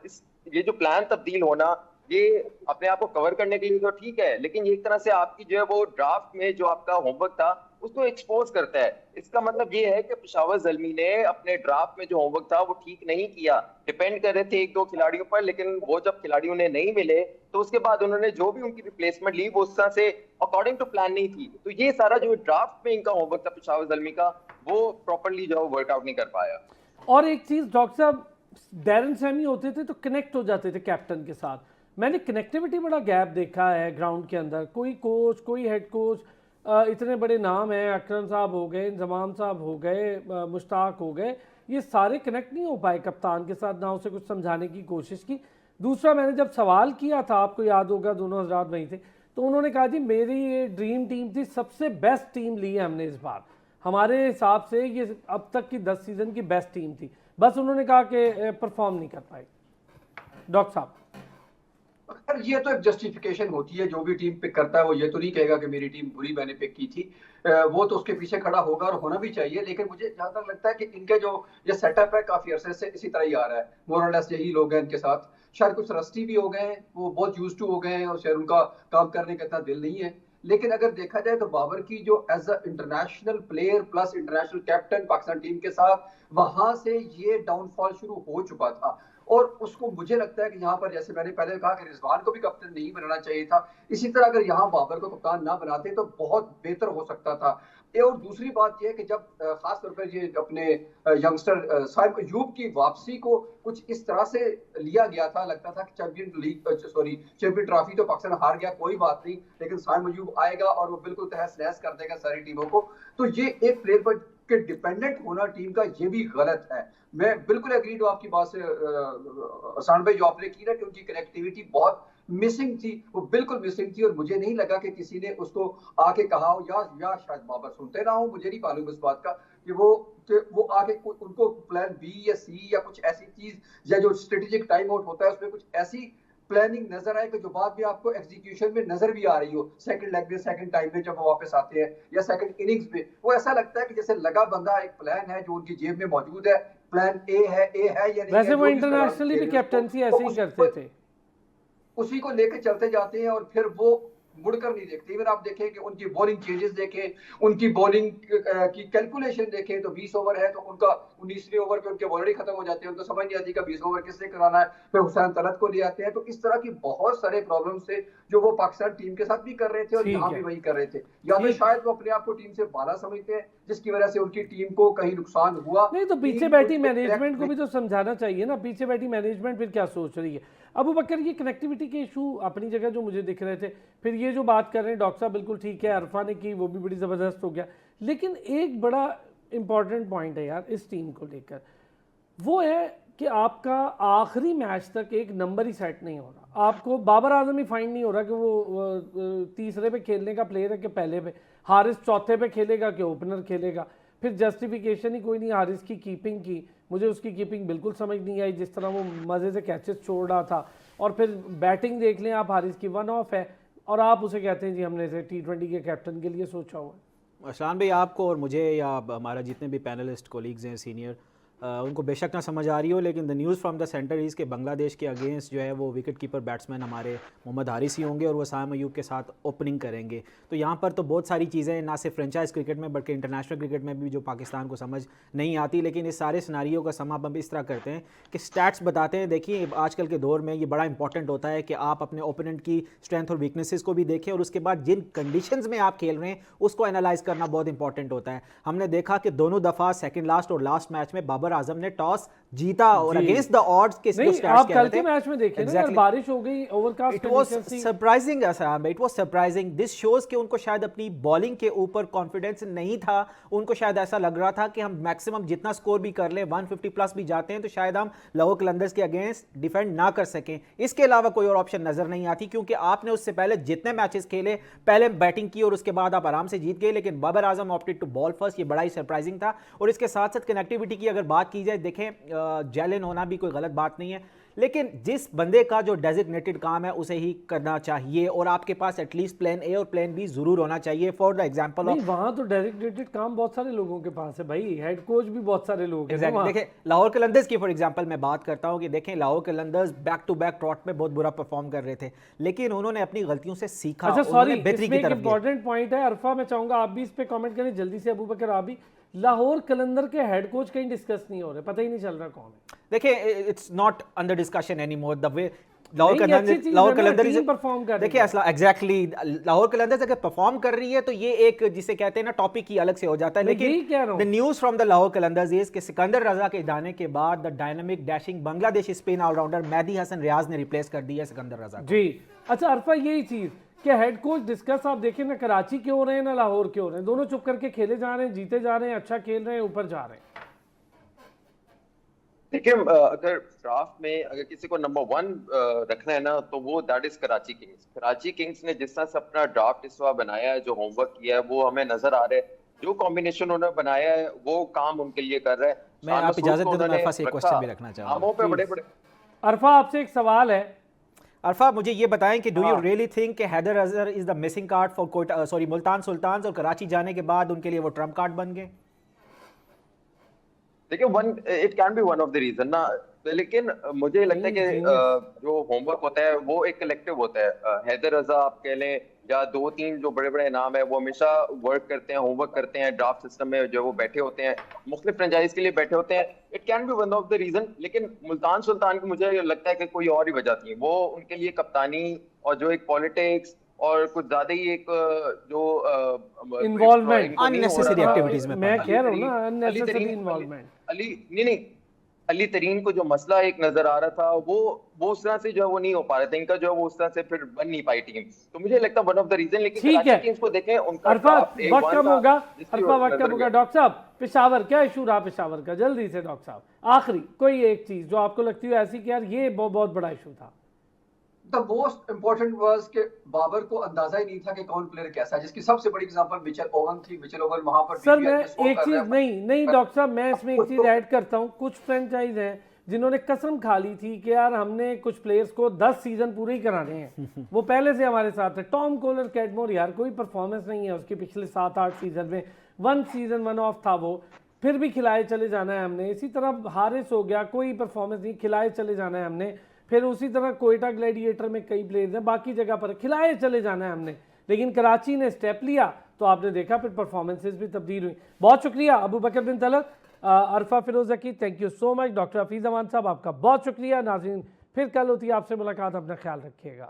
ये जो प्लान तब्दील होना, ये अपने आप को कवर करने के लिए तो ठीक है, लेकिन एक तरह से आपकी जो है वो ड्राफ्ट में जो आपका होमवर्क था उसको एक्सपोज करता है। इसका मतलब ये है कि पेशावर ज़ल्मी ने अपने ड्राफ्ट में जो होमवर्क था वो ठीक नहीं किया, डिपेंड कर रहे थे एक दो खिलाड़ियों पर, लेकिन वो जब खिलाड़ी उन्हें नहीं मिले तो उसके बाद उन्होंने जो भी उनकी रिप्लेसमेंट ली वो उस तरह से अकॉर्डिंग टू प्लान नहीं थी। तो ये सारा जो ड्राफ्ट में इनका होमवर्क था पेशावर ज़ल्मी का, वो प्रॉपरली जो वर्कआउट नहीं कर पाया। और एक चीज डॉक्टर साहब, डैरन सैमी होते थे तो कनेक्ट हो जाते थे कैप्टन के साथ, मैंने कनेक्टिविटी बड़ा गैप देखा है ग्राउंड के अंदर। कोई कोच, कोई हेड कोच, इतने बड़े नाम हैं, अकरम साहब हो गए, इंजमाम साहब हो गए, मुश्ताक हो गए, ये सारे कनेक्ट नहीं हो पाए कप्तान के साथ, ना उसे कुछ समझाने की कोशिश की। दूसरा, मैंने जब सवाल किया था, आपको याद होगा दोनों हजरात वहीं थे, तो उन्होंने कहा जी मेरी ये ड्रीम टीम थी, सबसे बेस्ट टीम ली है हमने इस बार, हमारे हिसाब से ये अब तक की 10 सीजन की बेस्ट टीम थी, बस उन्होंने कहा कि परफॉर्म नहीं कर पाई। डॉक्टर साहब, अगर ये तो एक जस्टिफिकेशन होती है, जो भी टीम पिक करता है वो ये तो नहीं कहेगा कि मेरी टीम बुरी, मैंने पिक की थी, वो तो उसके पीछे खड़ा होगा और होना भी चाहिए। लेकिन मुझे जहां तक लगता है कि इनके जो ये सेटअप है काफी अरसे से इसी तरह ही आ रहा है, मोरलेस यही लोग हैं इनके साथ, शायद कुछ रस्टी भी हो गए हैं, वो बहुत यूज टू हो गए हैं और शायद उनका काम करने का इतना दिल नहीं है। लेकिन अगर देखा जाए तो बाबर की जो as a international player plus international captain Pakistan team के साथ, वहां से ये डाउनफॉल शुरू हो चुका था। और उसको मुझे लगता है कि यहाँ पर, जैसे मैंने पहले कहा कि रिजवान को भी कप्तान नहीं बनाना चाहिए था, इसी तरह अगर यहाँ बाबर को कप्तान ना बनाते तो बहुत बेहतर हो सकता था। और दूसरी बात यह है कि जब खास तौर पर ये अपने यंगस्टर साइम अयूब की वापसी को कुछ इस तरह से लिया गया था, लगता था कि चैंपियन ट्रॉफी तो पाकिस्तान हार गया, कोई बात नहीं, लेकिन साइम अयूब आएगा और वो बिल्कुल तहस नहस कर देगा सारी टीमों को। तो ये एक प्लेयर पर के डिपेंडेंट होना टीम का ये भी गलत है। मैं बिल्कुल एग्रीड हूं आपकी बात से हसन भाई, जो आपने की ना कि उनकी कनेक्टिविटी बहुत मिसिंग थी, वो बिल्कुल मिसिंग थी, और मुझे नहीं लगा कि किसी ने उसको आके कहा हो, या शायद बाबर सुनते ना हो, मुझे नहीं मालूम इस बात का कि वो आके उनको प्लान बी या सी या कुछ ऐसी चीज, या जो स्ट्रेटेजिक टाइम आउट होता है उसमें कुछ ऐसी प्लानिंग नजर आए कि जो बाद में आपको एग्जीक्यूशन में नजर भी आ रही हो, सेकंड लेग में, सेकंड टाइम में जब वो वापस आते हैं या सेकंड इनिंग्स में, वो ऐसा लगता है कि जैसे लगा बंदा एक प्लान है जो उनकी जेब में मौजूद है, प्लान ए है या नहीं। वैसे वो इंटरनेशनली भी कैप्टनसी ऐसे ही करते थे, उसी को लेकर चलते जाते हैं और फिर वो मुड़कर नहीं देखते। इवन आप देखें कि उनकी बॉलिंग चेंजेस देखें, उनकी बॉलिंग की कैलकुलेशन देखें, तो 20 ओवर है तो उनका 19वें ओवर पे उनके बॉलर ही खत्म हो जाते हैं, उनको समझ नहीं आती कि 20 ओवर किससे कराना है, फिर हुसैन तलत को ले आते हैं। तो इस तरह की बहुत सारे प्रॉब्लम थे जो वो पाकिस्तान टीम के साथ भी कर रहे थे और यहाँ भी वही कर रहे थे, या तो शायद वो अपने आप को टीम से बाला समझते हैं जिसकी वजह से उनकी टीम को कहीं नुकसान हुआ। नहीं तो पीछे बैठी मैनेजमेंट को भी तो समझाना चाहिए ना, पीछे बैठी मैनेजमेंट फिर क्या सोच रही है। अबू बकर, ये कनेक्टिविटी के इशू अपनी जगह जो मुझे दिख रहे थे, फिर ये जो बात कर रहे हैं डॉक्टर साहब बिल्कुल ठीक है, अरफा ने की वो भी बड़ी ज़बरदस्त हो गया, लेकिन एक बड़ा इंपॉर्टेंट पॉइंट है यार इस टीम को लेकर, वो है कि आपका आखिरी मैच तक एक नंबर ही सेट नहीं हो रहा। आपको बाबर आजम ही फाइंड नहीं हो रहा कि वो तीसरे पे खेलने का प्लेयर है कि पहले पे, हारिस चौथे पे खेलेगा कि ओपनर खेलेगा। फिर जस्टिफिकेशन ही कोई नहीं हारिस की कीपिंग की, मुझे उसकी कीपिंग बिल्कुल समझ नहीं आई, जिस तरह वो मज़े से कैचेस छोड़ रहा था। और फिर बैटिंग देख लें आप, हारिस की 1 ऑफ है और आप उसे कहते हैं जी हमने इसे T20 के कैप्टन के लिए सोचा हुआ है। अरसलान भाई, आपको और मुझे या हमारा जितने भी पैनलिस्ट कोलीग्स हैं सीनियर, उनको बेशक ना समझ आ रही हो, लेकिन the news from the centre is के बांग्लादेश के अगेंस्ट जो है वो विकेट कीपर बैट्समैन हमारे मोहम्मद हारिस ही होंगे और वो साम अयूब के साथ ओपनिंग करेंगे। तो यहाँ पर तो बहुत सारी चीज़ें ना सिर्फ फ्रेंचाइज क्रिकेट में बल्कि इंटरनेशनल क्रिकेट में भी जो पाकिस्तान को समझ नहीं आती। लेकिन इस सारे सिनारियों का सम हम इस तरह करते हैं कि स्टैट्स बताते हैं। देखिए, आजकल के दौर में ये बड़ा इंपॉर्टेंट होता है कि आप अपने ओपोनेंट की स्ट्रेंथ और वीकनेसेस को भी देखें और उसके बाद जिन कंडीशंस में आप खेल रहे हैं उसको एनालाइज करना बहुत इंपॉर्टेंट होता है। हमने देखा कि दोनों दफ़ा सेकंड लास्ट और लास्ट मैच में बाबर आजम ने टॉस जीता और अगेंस्ट द ऑड्स के नहीं, आप कल के मैच में देखें ना, बारिश हो गई, ओवरकास्ट कंडीशंस थी। Surprising Assam, it was surprising. This shows कि उनको शायद अपनी बॉलिंग के ऊपर कॉन्फिडेंस नहीं था। उनको शायद ऐसा लग रहा था कि हम मैक्सिमम जितना स्कोर भी कर ले, 150 प्लस भी जाते हैं तो शायद हम लाहौर कलंदर्स के अगेंस्ट डिफेंड ना कर सकें। इसके अलावा कोई और ऑप्शन नजर नहीं आती, क्योंकि आपने उससे पहले जितने मैचेस खेले, पहले बैटिंग की और उसके बाद आप आराम से जीत गए। लेकिन Babar Azam opted to ball first, ये बड़ा ही सरप्राइजिंग था। और इसके साथ साथ कनेक्टिविटी की अगर बात की जाए, देखें जैलिन होना भी कोई गलत बात नहीं है, लेकिन जिस बंदे का जो डेजिग्नेटेड काम है उसे ही करना चाहिए और आपके पास एटलीस्ट प्लान ए और प्लान बी जरूर होना चाहिए। फॉर द एग्जांपल ऑफ, वहां तो डेजिग्नेटेड काम बहुत सारे लोगों के पास है भाई, हेड कोच भी बहुत सारे लोग हैं। exactly. देखें, लाहौर कलंदर्स की फॉर एग्जांपल मैं बात करता हूं कि देखें, Lahore Qalandars back to back trot में बहुत बुरा परफॉर्म कर रहे थे, लेकिन उन्होंने अपनी गलतियों से सीखा। अच्छा सॉरी, बेहतरी की तरफ इंपॉर्टेंट पॉइंट है अरफा, मैं चाहूंगा आप भी इस पे कमेंट करें जल्दी से। अबू बकर, आप भी, लाहौर कलंदर के हेड कोच कहीं डिस्कस नहीं हो रहे, पता ही नहीं चल रहा कौन है। देखिए, it's not under discussion anymore the way Lahore Qalandar perform कर, देखिए एग्जैक्टली लाहौर कलंदर्स अगर परफॉर्म कर रही है तो ये एक जिसे कहते हैं ना टॉपिक ही अलग से हो जाता है। लेकिन the news from the Lahore Qalandars is कि सिकंदर रजा के जाने के बाद the dynamic dashing Bangladeshi spin allrounder Mehdi Hasan Riaz ने रिप्लेस कर दिया सिकंदर रजा को। जी अच्छा अरफा, यही चीज कि हेड कोच डिस्कस आप देखें ना कराची के हो रहे हैं ना लाहौर के हो रहे हैं, दोनों चुप करके खेले जा रहे हैं, जीते जा रहे हैं, अच्छा खेल रहे हैं, ऊपर जा रहे हैं। देखिए, अगर ड्राफ्ट में अगर किसी को नंबर 1 रखना है ना, तो वो that is Karachi Kings. Karachi Kings ने जिस तरह से अपना ड्राफ्ट इस बार बनाया है, जो होमवर्क किया है, वो हमें नजर आ रहा है। जो कॉम्बिनेशन उन्होंने बनाया है वो काम उनके लिए कर रहा है। मैं आप इजाजत दें तो मैं अरफा से एक क्वेश्चन भी रखना चाहूंगा। बड़े अरफा, आपसे एक सवाल है। अरफा, मुझे ये बताएं कि डू यू रियली थिंक कि Haider Azhar is the missing card for Quetta, sorry, Multan Sultans, और कराची जाने के बाद उनके लिए वो ट्रम्प कार्ड बन गए? देखिए, it can be one of the reason ना, लेकिन मुझे लगता है कि जो होमवर्क होता है वो एक कलेक्टिव होता है। हैदर रजा आप कह लें या 2-3 जो बड़े बड़े नाम है, वो हमेशा वर्क करते हैं, होमवर्क करते हैं, ड्राफ्ट सिस्टम में जो वो बैठे होते हैं, मुख्तलिफ फ्रेंचाइज के लिए बैठे होते हैं। It can be one of the reason, लेकिन मुल्तान सुल्तान की मुझे लगता है कि कोई और ही वजह थी। वो उनके लिए कप्तानी और जो एक पॉलिटिक्स और कुछ ज्यादा ही एक जो इन्वॉल्वमेंट, अननेसेसरी एक्टिविटीज में, मैं कह रहा हूं ना, अननेसेसरी इन्वॉल्वमेंट। अली तरीन को जो मसला एक नजर आ रहा था, वो उस तरह से जो है वो नहीं हो पा रहा था इनका, जो है वो उस तरह से फिर बन नहीं पाई टीम। तो मुझे लगता है वन ऑफ द रीजन। लेकिन ठीक है, टीम्स को देखें, उनका अरफा वक्त कम होगा, अरफा वक्त कम होगा। डॉक्टर साहब, पेशावर क्या इशू रहा पेशावर का, जल्दी से डॉक्टर साहब, आखिरी कोई एक चीज जो आपको लगती है ऐसी कि यार ये बहुत बड़ा इशू था। The most important was कि बाबर को अंदाजा ही नहीं था कि कौन प्लेयर कैसा है, जिसकी सबसे बड़ी एग्जांपल मिचेल ओवन थी। मिचेल ओवन वहां पर सर मैं एक चीज नहीं डॉक्टर साहब, मैं इसमें एक चीज ऐड करता हूं। कुछ फ्रेंचाइज हैं जिन्होंने कसम खा ली थी कि यार हमने कुछ प्लेयर्स को 10 सीजन पूरे ही कराने हैं, वो पहले से हमारे साथ है। टॉम कोलर कैडमोर, यार कोई परफॉर्मेंस नहीं है उसके पिछले 7-8 सीजन में, 1 सीजन 1 ऑफ था वो, फिर भी खिलाए चले जाना है हमने। इसी तरह हारिस हो गया, कोई परफॉर्मेंस नहीं, खिलाए चले जाना है हमने। फिर उसी तरह कोयटा ग्लैडिएटर में कई प्लेयर्स हैं, बाकी जगह पर खिलाए चले जाना है हमने। लेकिन कराची ने स्टेप लिया तो आपने देखा फिर परफॉर्मेंसेस भी तब्दील हुई। बहुत शुक्रिया अबू बकर बिन तलत, अरफा फिरोज की, thank you so much. Doctor Hafeez Aman साहब, आपका बहुत शुक्रिया। नाज़रीन, फिर कल होती है आपसे मुलाकात, अपना ख्याल रखिएगा।